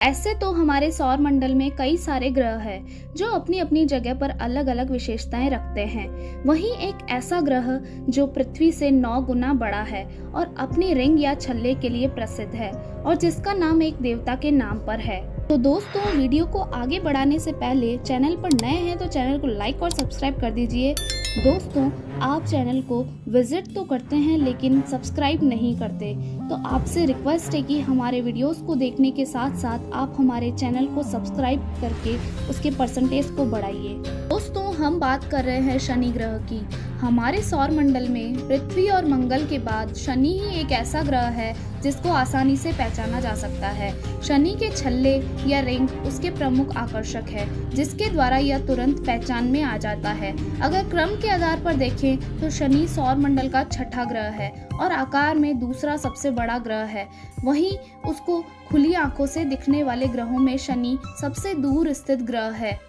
ऐसे तो हमारे सौर मंडल में कई सारे ग्रह हैं जो अपनी अपनी जगह पर अलग अलग विशेषताएं रखते हैं। वहीं एक ऐसा ग्रह जो पृथ्वी से 9 गुना बड़ा है और अपनी रिंग या छल्ले के लिए प्रसिद्ध है और जिसका नाम एक देवता के नाम पर है। तो दोस्तों, वीडियो को आगे बढ़ाने से पहले चैनल पर नए हैं तो चैनल को लाइक और सब्सक्राइब कर दीजिए। दोस्तों, आप चैनल को विजिट तो करते हैं लेकिन सब्सक्राइब नहीं करते, तो आपसे रिक्वेस्ट है कि हमारे वीडियोस को देखने के साथ साथ आप हमारे चैनल को सब्सक्राइब करके उसके परसेंटेज को बढ़ाइए। दोस्तों, हम बात कर रहे हैं शनि ग्रह की। हमारे सौर मंडल में पृथ्वी और मंगल के बाद शनि ही एक ऐसा ग्रह है जिसको आसानी से पहचाना जा सकता है। शनि के छल्ले या रिंग उसके प्रमुख आकर्षक है, जिसके द्वारा यह तुरंत पहचान में आ जाता है। अगर क्रम के आधार पर देखें तो शनि सौर मंडल का छठा ग्रह है और आकार में दूसरा सबसे बड़ा ग्रह है। वहीं उसको खुली आंखों से दिखने वाले ग्रहों में शनि सबसे दूर स्थित ग्रह है।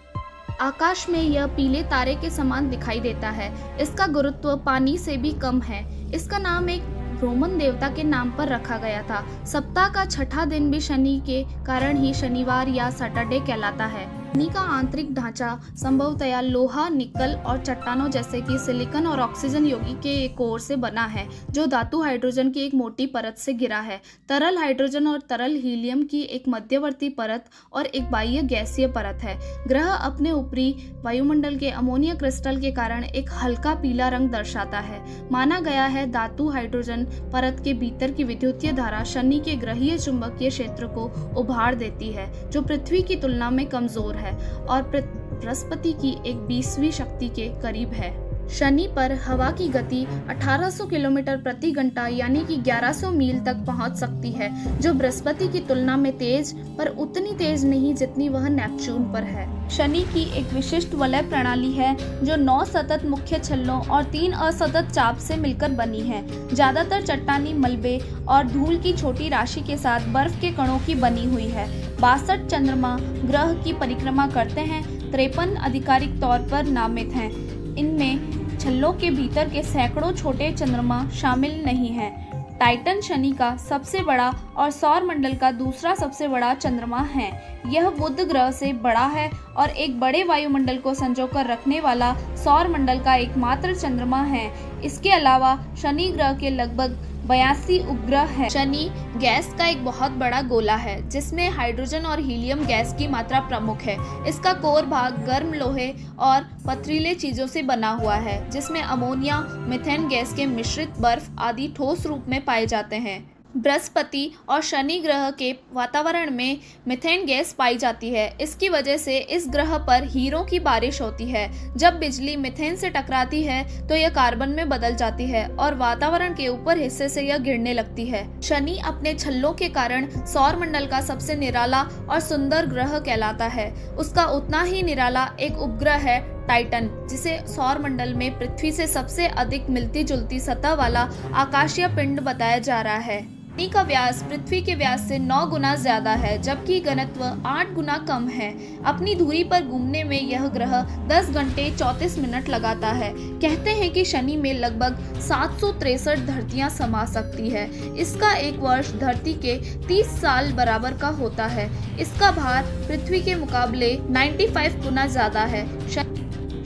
आकाश में यह पीले तारे के समान दिखाई देता है। इसका गुरुत्व पानी से भी कम है। इसका नाम एक रोमन देवता के नाम पर रखा गया था। सप्ताह का छठा दिन भी शनि के कारण ही शनिवार या सैटरडे कहलाता है। शनि का आंतरिक ढांचा संभवतया लोहा, निकल और चट्टानों जैसे कि सिलिकॉन और ऑक्सीजन यौगिक के एक कोर से बना है, जो धातु हाइड्रोजन की एक मोटी परत से घिरा है। तरल हाइड्रोजन और तरल हीलियम की एक मध्यवर्ती परत और एक बाह्य गैसीय परत है। ग्रह अपने ऊपरी वायुमंडल के अमोनिया क्रिस्टल के कारण एक हल्का पीला रंग दर्शाता है। माना गया है धातु हाइड्रोजन परत के भीतर की विद्युतीय धारा शनि के ग्रहीय चुंबकीय क्षेत्र को उभार देती है, जो पृथ्वी की तुलना में कमजोर है और बृहस्पति की एक 20वीं शक्ति के करीब है। शनि पर हवा की गति 1800 किलोमीटर प्रति घंटा यानी कि 1100 मील तक पहुंच सकती है, जो बृहस्पति की तुलना में तेज, पर उतनी तेज नहीं जितनी वह नेपच्यून पर है। शनि की एक विशिष्ट वलय प्रणाली है जो 9 सतत मुख्य छल्लों और 3 असतत चाप से मिलकर बनी है। ज्यादातर चट्टानी मलबे और धूल की छोटी राशि के साथ बर्फ के कणों की बनी हुई है। 62 चंद्रमा ग्रह की परिक्रमा करते हैं। 53 आधिकारिक तौर पर नामित हैं। इनमें छल्लों के भीतर के सैकड़ों छोटे चंद्रमा शामिल नहीं हैं। टाइटन शनि का सबसे बड़ा और सौर मंडल का दूसरा सबसे बड़ा चंद्रमा है। यह बुध ग्रह से बड़ा है और एक बड़े वायुमंडल को संजोकर रखने वाला सौर मंडल का एकमात्र चंद्रमा है। इसके अलावा शनि ग्रह के लगभग 82 उपग्रह हैं। शनि गैस का एक बहुत बड़ा गोला है जिसमें हाइड्रोजन और हीलियम गैस की मात्रा प्रमुख है। इसका कोर भाग गर्म लोहे और पथरीले चीजों से बना हुआ है, जिसमें अमोनिया, मीथेन गैस के मिश्रित बर्फ आदि ठोस रूप में पाए जाते हैं। बृहस्पति और शनि ग्रह के वातावरण में मीथेन गैस पाई जाती है। इसकी वजह से इस ग्रह पर हीरों की बारिश होती है। जब बिजली मीथेन से टकराती है तो यह कार्बन में बदल जाती है और वातावरण के ऊपर हिस्से से यह गिरने लगती है। शनि अपने छल्लों के कारण सौर मंडल का सबसे निराला और सुंदर ग्रह कहलाता है। उसका उतना ही निराला एक उपग्रह है टाइटन, जिसे सौर मंडल में पृथ्वी से सबसे अधिक मिलती जुलती सतह वाला आकाशीय पिंड बताया जा रहा है। शनि का व्यास पृथ्वी के व्यास से 9 गुना ज्यादा है, जबकि घनत्व 8 गुना कम है। अपनी धुरी पर घूमने में यह ग्रह 10 घंटे 34 मिनट लगाता है। कहते हैं कि शनि में लगभग 763 धरतियां समा सकती है। इसका एक वर्ष धरती के 30 साल बराबर का होता है। इसका भार पृथ्वी के मुकाबले 95 गुना ज्यादा है।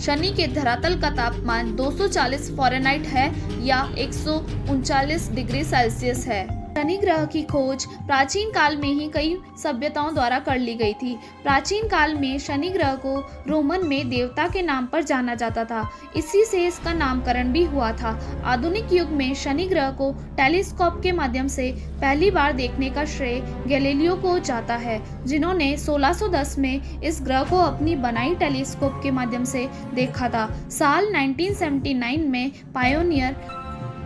शनि के धरातल का तापमान 240 फ़ारेनहाइट है या 139 डिग्री सेल्सियस है। शनि ग्रह की खोज प्राचीन काल में ही कई सभ्यताओं द्वारा कर ली गई थी। प्राचीन काल में शनि ग्रह को रोमन में देवता के नाम पर जाना जाता था। इसी से इसका नामकरण भी हुआ था। आधुनिक युग में शनि ग्रह को टेलीस्कोप के माध्यम से पहली बार देखने का श्रेय गैलीलियो को जाता है, जिन्होंने 1610 में इस ग्रह को अपनी बनाई टेलीस्कोप के माध्यम से देखा था। साल 1979 में पायोनियर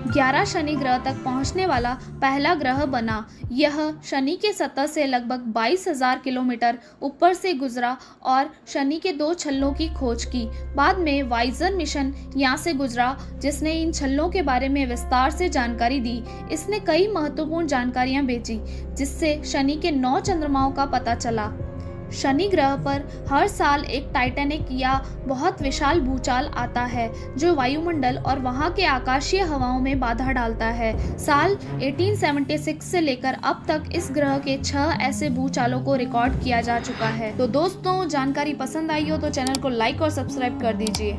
11 शनि ग्रह तक पहुंचने वाला पहला ग्रह बना। यह शनि के सतह से लगभग 22,000 किलोमीटर ऊपर से गुजरा और शनि के 2 छल्लों की खोज की। बाद में वाइजर मिशन यहाँ से गुजरा, जिसने इन छल्लों के बारे में विस्तार से जानकारी दी। इसने कई महत्वपूर्ण जानकारियां भेजी, जिससे शनि के 9 चंद्रमाओं का पता चला। शनि ग्रह पर हर साल एक टाइटैनिक या बहुत विशाल भूचाल आता है जो वायुमंडल और वहां के आकाशीय हवाओं में बाधा डालता है। साल 1876 से लेकर अब तक इस ग्रह के 6 ऐसे भूचालों को रिकॉर्ड किया जा चुका है। तो दोस्तों, जानकारी पसंद आई हो तो चैनल को लाइक और सब्सक्राइब कर दीजिए।